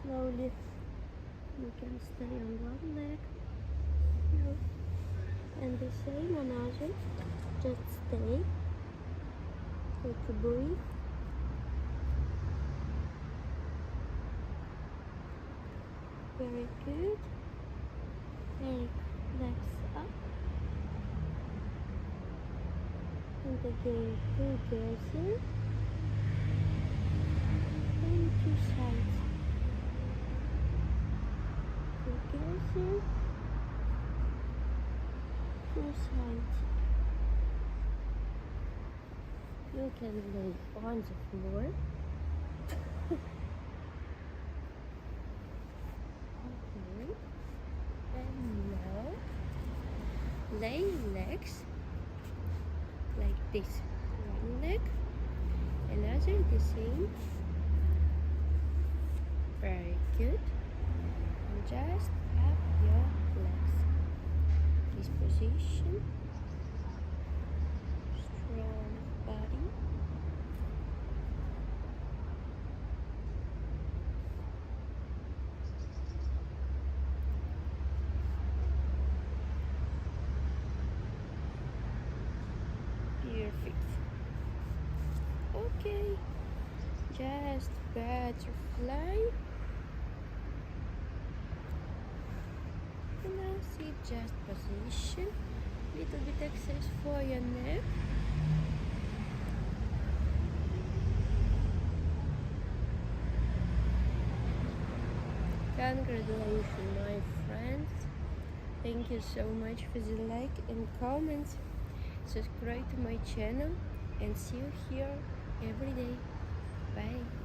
slowly. You can stay on one leg. No. And the same on other. Just stay. Take a breath. Very good. Take legs up. And again together. And two sides. Together. Two sides. You can lay on the floor. Okay. And now lay legs like this. One leg, another the same. Very good. And just up your legs. This position. Strong body. Perfect. Okay. Just butterfly. And now sit just position. Little bit exercise for your neck. Congratulations, my friends. Thank you so much for the like and comments. Subscribe to my channel and see you here every day. Bye.